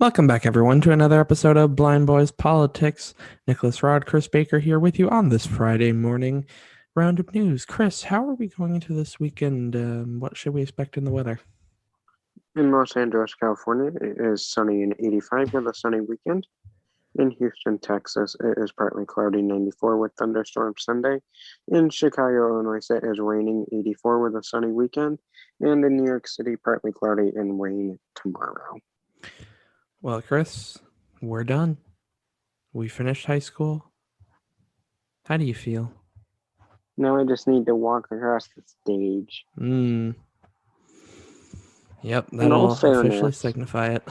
Welcome back, everyone, to another episode of Blind Boys Politics. Nicholas Rod, Chris Baker here with you on this Friday morning roundup news. Chris, how are we going into this weekend? What should we expect in the weather? In Los Angeles, California, it is sunny and 85 with a sunny weekend. In Houston, Texas, it is partly cloudy, 94 with thunderstorms Sunday. In Chicago, Illinois, it is raining, 84 with a sunny weekend. And in New York City, partly cloudy and rain tomorrow. Well, Chris, we're done. We finished high school. How do you feel? Now I just need to walk across the stage. Yep, In all that'll officially fairness, signify it.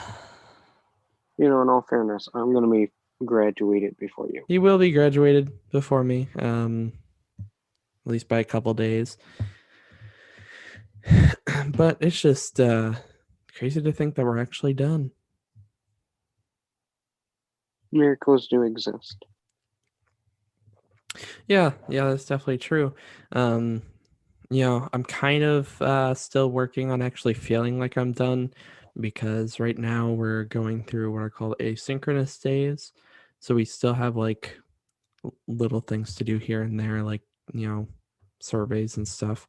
in all fairness, I'm going to be graduated before you. You will be graduated before me, at least by a couple days. But it's just crazy to think that we're actually done. Miracles do exist. Yeah, that's definitely true. I'm kind of still working on actually feeling like I'm done because right now we're going through what are called asynchronous days. So we still have like little things to do here and there, like, surveys and stuff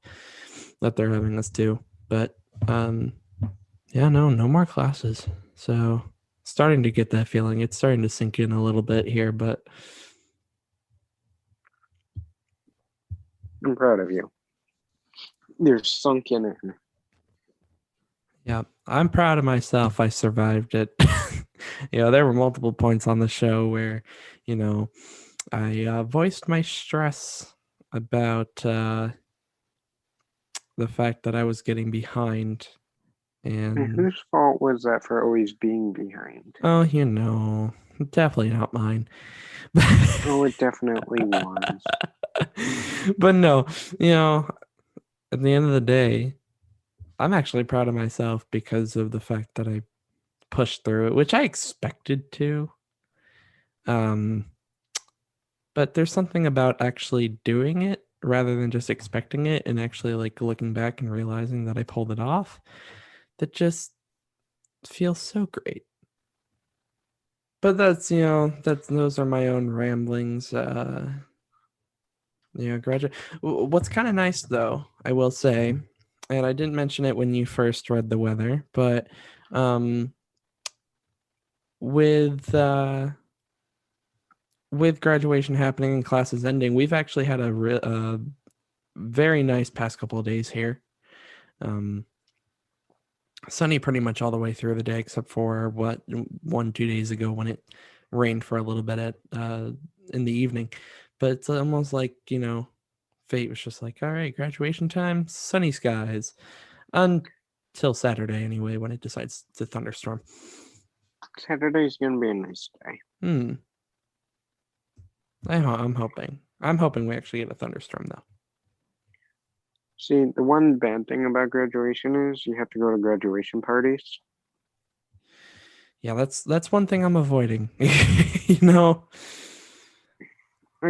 that they're having us do. But no more classes. So starting to get that feeling. It's starting to sink in a little bit here, but I'm proud of you. You're sunken in. yeah, I'm proud of myself. I survived it. There were multiple points on the show where, I voiced my stress about the fact that I was getting behind. And whose fault was that for always being behind? Oh, definitely not mine. Oh, it definitely was. But no, at the end of the day, I'm actually proud of myself because of the fact that I pushed through it, which I expected to. But there's something about actually doing it rather than just expecting it and actually like looking back and realizing that I pulled it off that just feels so great. But those are my own ramblings. Graduate. What's kind of nice though, I will say, and I didn't mention it when you first read the weather, but with graduation happening and classes ending, we've actually had a very nice past couple of days here. Sunny pretty much all the way through the day, except for 1-2 days ago when it rained for a little bit in the evening. But it's almost like, fate was just like, all right, graduation time, sunny skies. Until Saturday anyway, when it decides to thunderstorm. Saturday's gonna be a nice day. I'm hoping we actually get a thunderstorm though. See, the one bad thing about graduation is you have to go to graduation parties. Yeah, that's one thing I'm avoiding. I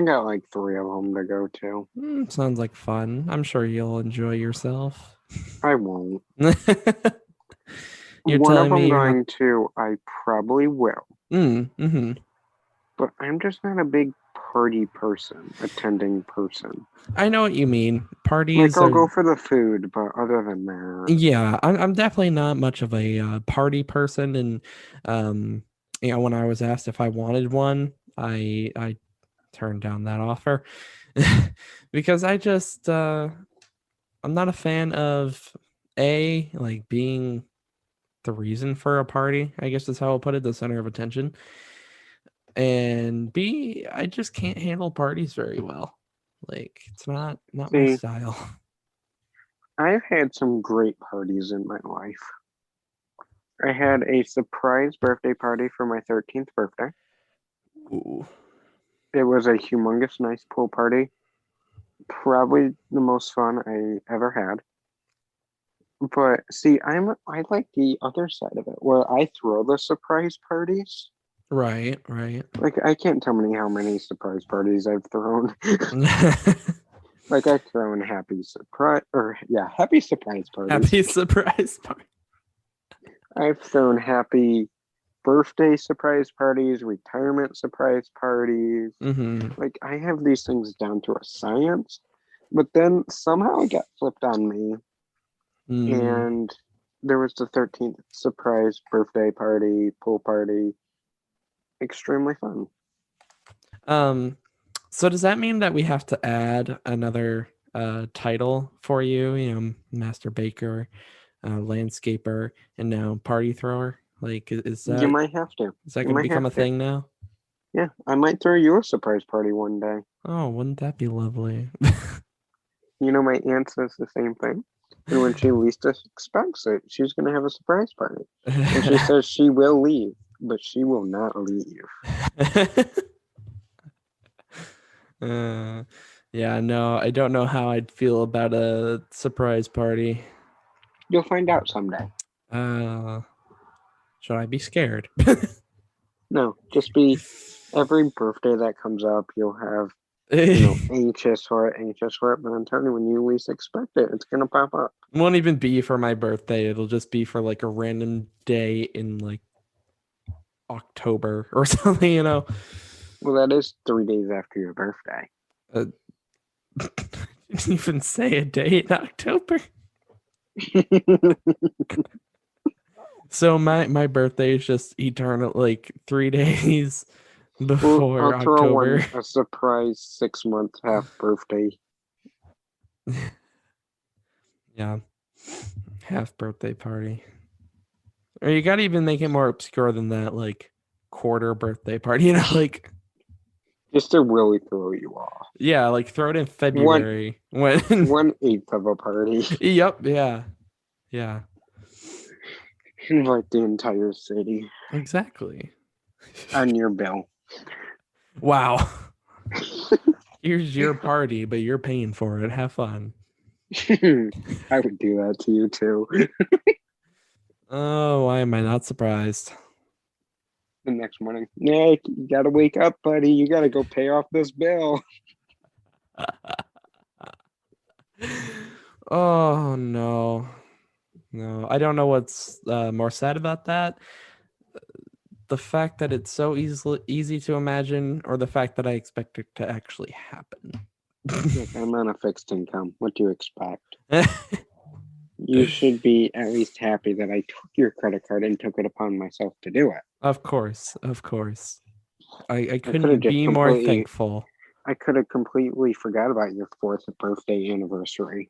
got like 3 of them to go to. Sounds like fun. I'm sure you'll enjoy yourself. I won't. You're one of telling me them you're going to, I probably will. But I'm just not a big party person, attending person. I know what you mean. Parties. Like I'll go for the food, but other than that, yeah, I'm definitely not much of a party person. And when I was asked if I wanted one, I turned down that offer because I just I'm not a fan of like being the reason for a party, I guess is how I'll put it, the center of attention. And B, I just can't handle parties very well. Like, it's not my style. I've had some great parties in my life. I had a surprise birthday party for my 13th birthday. Ooh. It was a humongous, nice pool party. Probably the most fun I ever had. But see, I like the other side of it, where I throw the surprise parties. Right. Like I can't tell how many surprise parties I've thrown. Like I've thrown happy surprise parties. Happy surprise party. I've thrown happy birthday surprise parties, retirement surprise parties. Mm-hmm. Like, I have these things down to a science, but then somehow it got flipped on me, Mm. and there was the 13th surprise birthday party, pool party. Extremely fun. Um, so does that mean that we have to add another title for you? You know, master baker, landscaper, and now party thrower. Like, You might have to. is that You going to might become have a to. thing now? Yeah, I might throw you a surprise party one day. Oh, wouldn't that be lovely? You know, my aunt says the same thing. And when she least expects it, she's going to have a surprise party. And she says she will leave, but she will not leave. uh, yeah, no, I don't know how I'd feel about a surprise party. You'll find out someday. Uh, should I be scared? No, just be every birthday that comes up, you'll have, you know, anxious for it. But I'm telling you, when you least expect it, it's going to pop up. Won't even be for my birthday. It'll just be for like a random day in like October or something, you know. Well, that is 3 days after your birthday. Didn't even say a date in October. So my birthday is just eternal, like 3 days Well, before I'll throw October. a surprise 6 month half birthday. Yeah, half birthday party. Or you gotta even make it more obscure than that, like quarter birthday party. You know, like Just to really throw you off. yeah, like throw it in One February when. 1/8 of a party. Yep. Yeah. Yeah. Invite the entire city Exactly. on your bill. Wow. Here's your party, but you're paying for it. Have fun. I would do that to you too. Oh, why am I not surprised? The next morning, Nick, you gotta wake up, buddy. You gotta go pay off this bill. Oh no. No, I don't know what's more sad about that. The fact that it's so easy to imagine, or the fact that I expect it to actually happen. Look, I'm on a fixed income. What do you expect? You should be at least happy that I took your credit card and took it upon myself to do it. Of course, of course. I I could have couldn't just be more thankful. I could have completely forgot about your 4th birthday anniversary.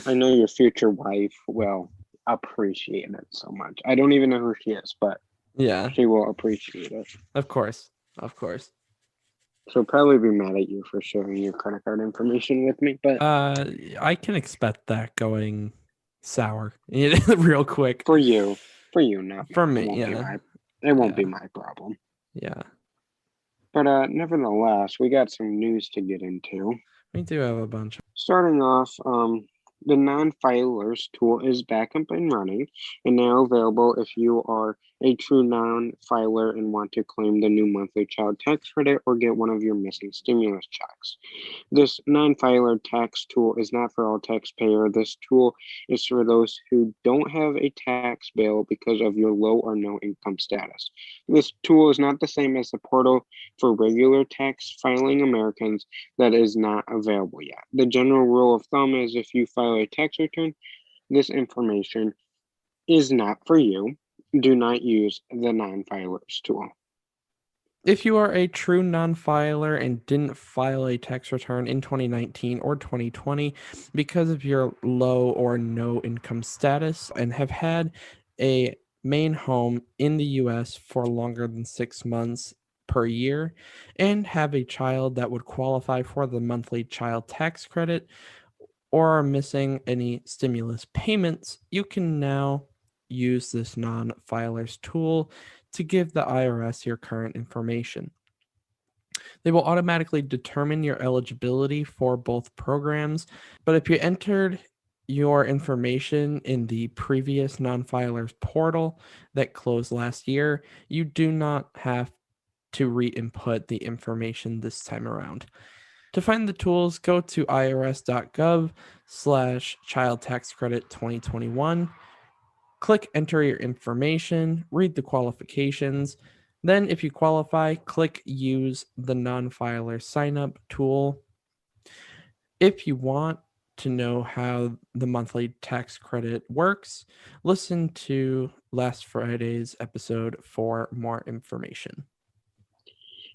I know your future wife will appreciate it so much. I don't even know who she is, but Yeah, she will appreciate it. of course. Of course. She'll probably be mad at you for sharing your credit card information with me, but I can expect that going sour real quick. for you, not For me. me, It won't be yeah, my problem. yeah. But nevertheless, we got some news to get into. We do have a bunch. Starting off, the non-filers tool is back up and running and now available if you are a true non-filer and want to claim the new monthly child tax credit or get one of your missing stimulus checks. This non-filer tax tool is not for all taxpayers. This tool is for those who don't have a tax bill because of your low or no income status. This tool is not the same as the portal for regular tax filing Americans that is not available yet. The general rule of thumb is if you file a tax return, this information is not for you. Do not use the non-filers tool. If you are a true non-filer and didn't file a tax return in 2019 or 2020 because of your low or no income status and have had a main home in the US for longer than 6 months per year and have a child that would qualify for the monthly child tax credit or are missing any stimulus payments, you can now use this non-filers tool to give the IRS your current information. They will automatically determine your eligibility for both programs, but if you entered your information in the previous non-filers portal that closed last year, you do not have to re-input the information this time around. To find the tools, go to IRS.gov/child tax credit 2021. Click enter your information, read the qualifications. Then, if you qualify, click use the non-filer sign-up tool. If you want to know how the monthly tax credit works, listen to last Friday's episode for more information.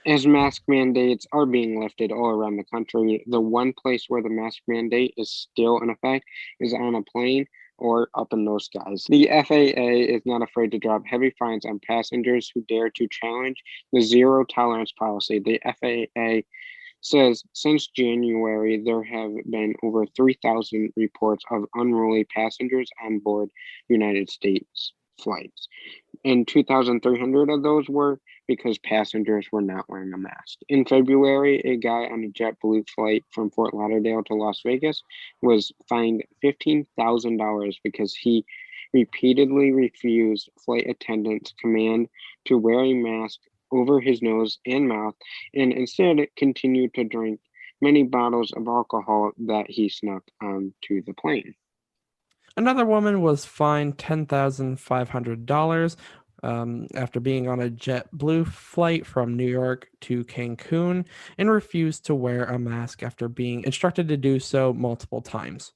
As mask mandates are being lifted all around the country, the one place where the mask mandate is still in effect is on a plane or up in those skies. The FAA is not afraid to drop heavy fines on passengers who dare to challenge the zero tolerance policy. The FAA says since January, there have been over 3,000 reports of unruly passengers on board United States flights. And 2,300 of those were because passengers were not wearing a mask. In February, a guy on a JetBlue flight from Fort Lauderdale to Las Vegas was fined $15,000 because he repeatedly refused flight attendants' command to wear a mask over his nose and mouth, and instead continued to drink many bottles of alcohol that he snuck onto the plane. Another woman was fined $10,500 after being on a JetBlue flight from New York to Cancun and refused to wear a mask after being instructed to do so multiple times.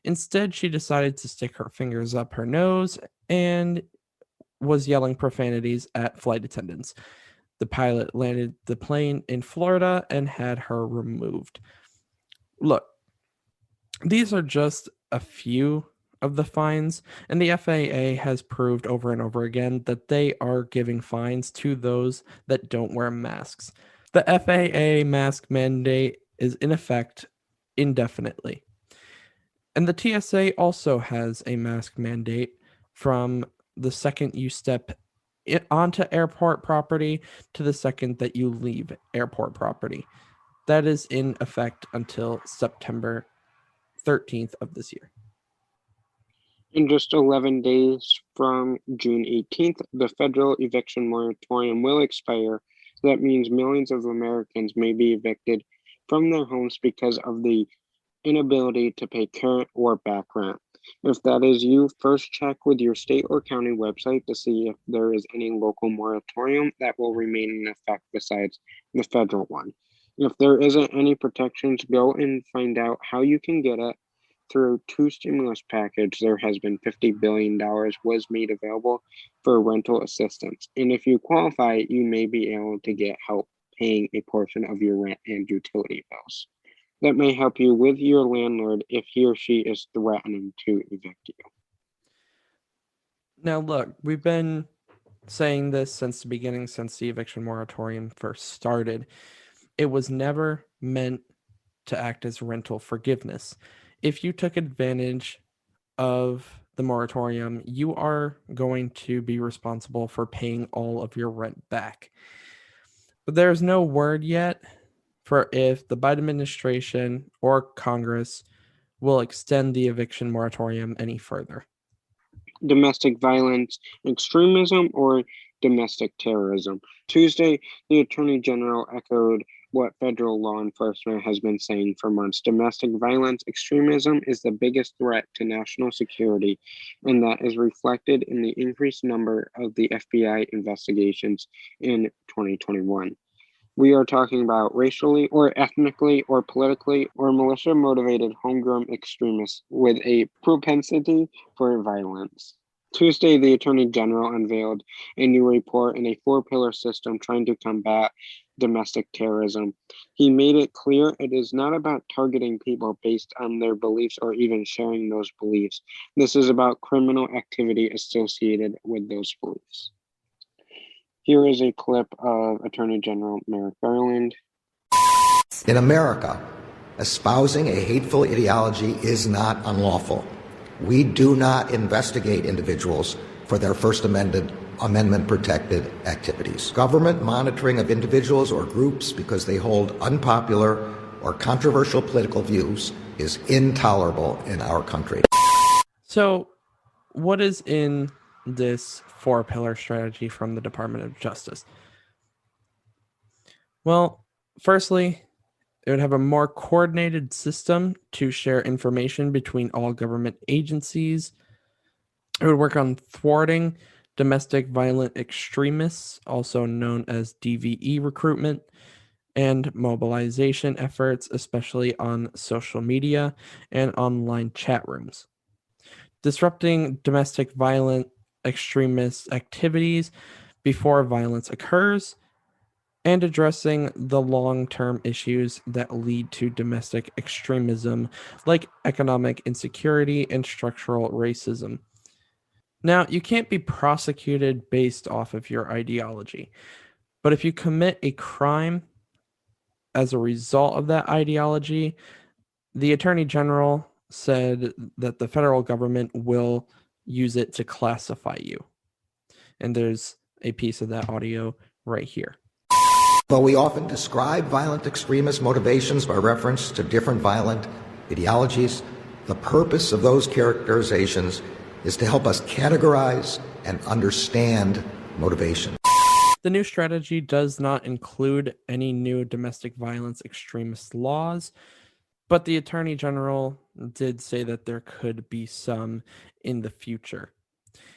Instead, she decided to stick her fingers up her nose and was yelling profanities at flight attendants. The pilot landed the plane in Florida and had her removed. Look, these are just a few of the fines, and the FAA has proved over and over again that they are giving fines to those that don't wear masks. The FAA mask mandate is in effect indefinitely. And the TSA also has a mask mandate from the second you step onto airport property to the second that you leave airport property. That is in effect until September 13th of this year. In just 11 days from June 18th, the federal eviction moratorium will expire. That means millions of Americans may be evicted from their homes because of the inability to pay current or back rent. If that is you, first check with your state or county website to see if there is any local moratorium that will remain in effect besides the federal one. If there isn't any protections, go and find out how you can get it. Through two stimulus package, there has been $50 billion was made available for rental assistance. And if you qualify, you may be able to get help paying a portion of your rent and utility bills. That may help you with your landlord if he or she is threatening to evict you. Now, look, we've been saying this since the beginning, since the eviction moratorium first started. It was never meant to act as rental forgiveness. If you took advantage of the moratorium, you are going to be responsible for paying all of your rent back. But there's no word yet for if the Biden administration or Congress will extend the eviction moratorium any further. Domestic violence, extremism, or domestic terrorism. Tuesday, the Attorney General echoed what federal law enforcement has been saying for months. Domestic violence extremism is the biggest threat to national security, and that is reflected in the increased number of the FBI investigations in 2021. We are talking about racially or ethnically or politically or militia motivated homegrown extremists with a propensity for violence. Tuesday, the Attorney General unveiled a new report and a four-pillar system trying to combat domestic terrorism. He made it clear it is not about targeting people based on their beliefs or even sharing those beliefs. This is about criminal activity associated with those beliefs. Here is a clip of Attorney General Merrick Garland. In America, espousing a hateful ideology is not unlawful. We do not investigate individuals for their First Amendment protected activities. Government monitoring of individuals or groups because they hold unpopular or controversial political views is intolerable in our country. So, what is in this four-pillar strategy from the Department of Justice? Well, firstly, It would have a more coordinated system to share information between all government agencies. It would work on thwarting domestic violent extremists, also known as DVE recruitment, and mobilization efforts, especially on social media and online chat rooms. Disrupting domestic violent extremist activities before violence occurs, and addressing the long term issues that lead to domestic extremism, like economic insecurity and structural racism. Now, you can't be prosecuted based off of your ideology, but if you commit a crime as a result of that ideology, the Attorney General said that the federal government will use it to classify you. And there's a piece of that audio right here. Though we often describe violent extremist motivations by reference to different violent ideologies, the purpose of those characterizations is to help us categorize and understand motivation. The new strategy does not include any new domestic violence extremist laws, but the Attorney General did say that there could be some in the future.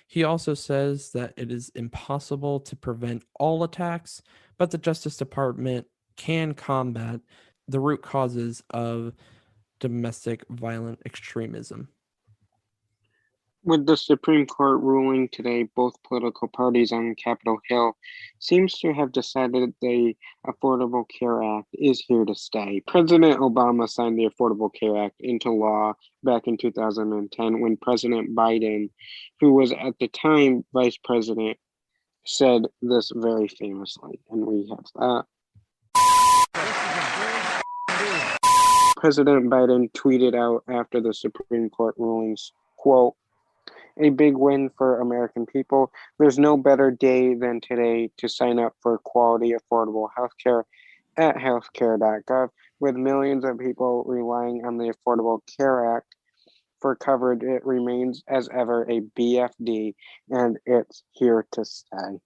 He also says that it is impossible to prevent all attacks, but the Justice Department can combat the root causes of domestic violent extremism. With the Supreme Court ruling today, both political parties on Capitol Hill seems to have decided the Affordable Care Act is here to stay. President Obama signed the Affordable Care Act into law back in 2010 when President Biden, who was at the time vice president, said this very famously, and we have that. President Biden tweeted out after the Supreme Court rulings, quote, "A big win for American people. There's no better day than today to sign up for quality, affordable healthcare at healthcare.gov. With millions of people relying on the Affordable Care Act for coverage, it remains as ever a BFD, and it's here to stay."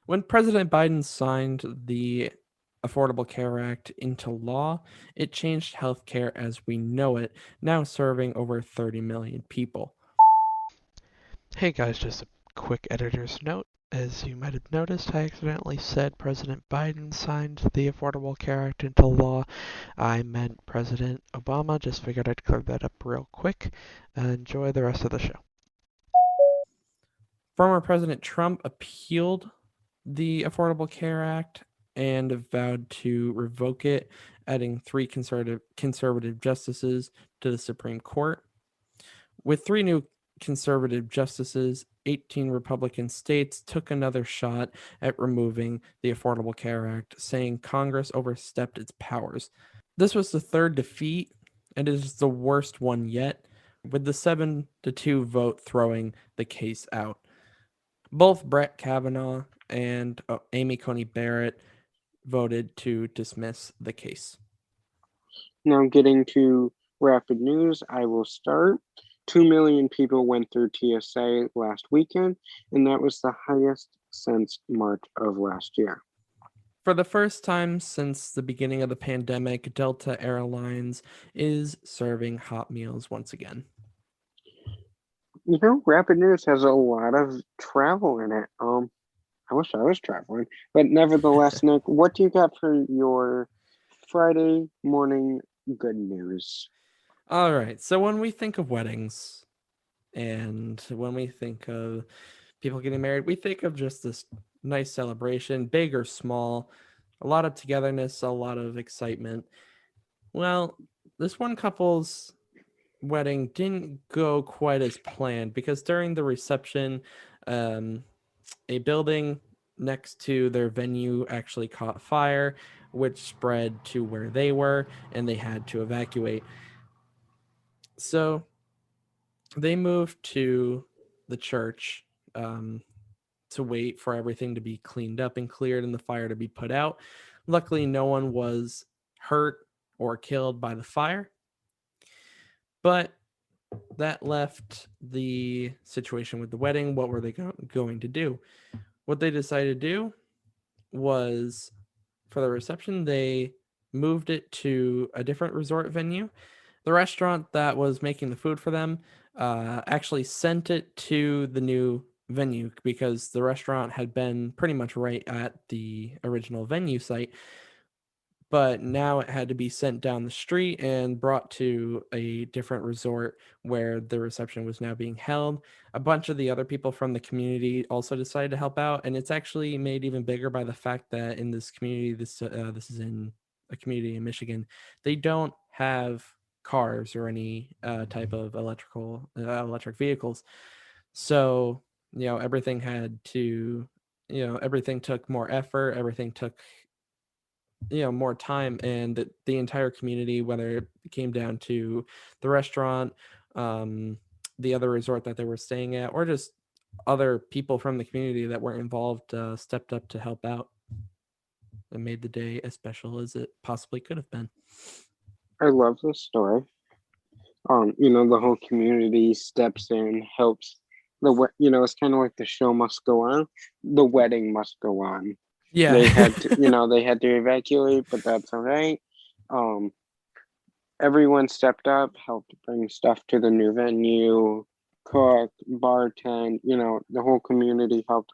When President Biden signed the Affordable Care Act into law, it changed healthcare as we know it, now serving over 30 million people. Hey guys, just a quick editor's note. As you might have noticed, I accidentally said President Biden signed the Affordable Care Act into law. I meant President Obama. Just figured I'd clear that up real quick. Enjoy the rest of the show. Former President Trump appealed the Affordable Care Act and vowed to revoke it, adding 3 conservative justices to the Supreme Court. With 3 new conservative justices, 18 Republican states took another shot at removing the Affordable Care Act, saying Congress overstepped its powers. This was the 3rd defeat, and it is the worst one yet, with the 7-2 vote throwing the case out. Both Brett Kavanaugh and Amy Coney Barrett voted to dismiss the case. Now getting to rapid news, I will start. 2 million people went through TSA last weekend, and that was the highest since March of last year. For the first time since the beginning of the pandemic, Delta Airlines is serving hot meals once again. You know, rapid news has a lot of travel in it. I wish I was traveling, but nevertheless, Nick, what do you got for your Friday morning good news? All right. So when we think of weddings and when we think of people getting married, we think of just this nice celebration, big or small, a lot of togetherness, a lot of excitement. Well, this one couple's wedding didn't go quite as planned because during the reception, a building next to their venue actually caught fire, which spread to where they were, and they had to evacuate. So they moved to the church to wait for everything to be cleaned up and cleared and the fire to be put out. Luckily, no one was hurt or killed by the fire, but that left the situation with the wedding. What were they going to do? What they decided to do was, for the reception, they moved it to a different resort venue. The restaurant that was making the food for them actually sent it to the new venue because the restaurant had been pretty much right at the original venue site, but now it had to be sent down the street and brought to a different resort where the reception was now being held. A bunch of the other people from the community also decided to help out, and it's actually made even bigger by the fact that in this community, this is in a community in Michigan, they don't have cars or any type of electric vehicles. So everything had to, everything took more effort. Everything took more time, and the entire community, whether it came down to the restaurant, um the other resort that they were staying at, or just other people from the community that weren't involved, stepped up to help out and made the day as special as it possibly could have been. I love this story. The whole community steps in, helps. It's kind of like the show must go on. The wedding must go on. Yeah. They had to, they had to evacuate, but that's all right. Everyone stepped up, helped bring stuff to the new venue, cook, bartend. The whole community helped.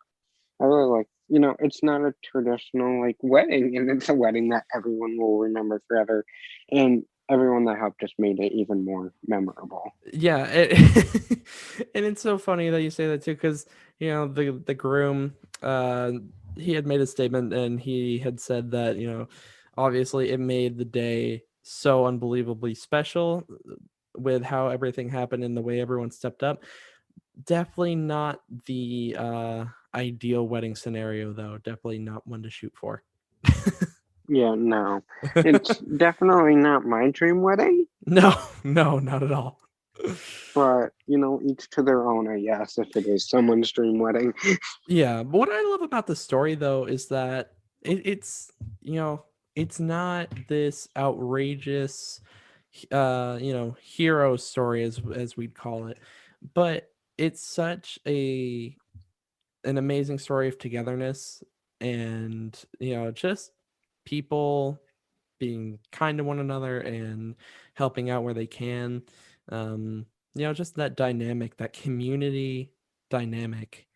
I really like. It's not a traditional like wedding, and it's a wedding that everyone will remember forever, and everyone that helped just made it even more memorable. Yeah, and it's so funny that you say that too, because the groom, he had made a statement, and he had said that obviously it made the day so unbelievably special with how everything happened and the way everyone stepped up. Definitely not the ideal wedding scenario, though. Definitely not one to shoot for. Yeah, no, it's definitely not my dream wedding, No, not at all. but each to their own, I guess, if it is someone's dream wedding. Yeah, but what I love about the story though is that it's it's not this outrageous hero story as we'd call it, but it's such an amazing story of togetherness, and just people being kind to one another and helping out where they can. Just that dynamic, that community dynamic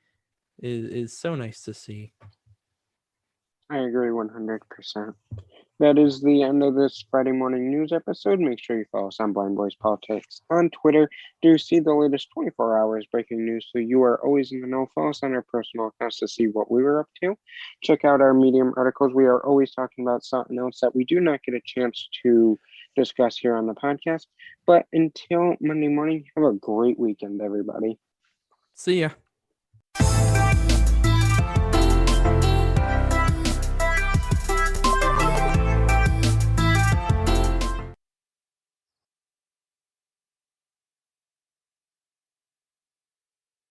is so nice to see. I agree 100%. That is the end of this Friday morning news episode. Make sure you follow us on Blind Boys Politics on Twitter to see the latest 24 hours breaking news so you are always in the know. Follow us on our personal accounts to see what we were up to. Check out our Medium articles. We are always talking about something else that we do not get a chance to discuss here on the podcast. But until Monday morning, have a great weekend, everybody. See ya.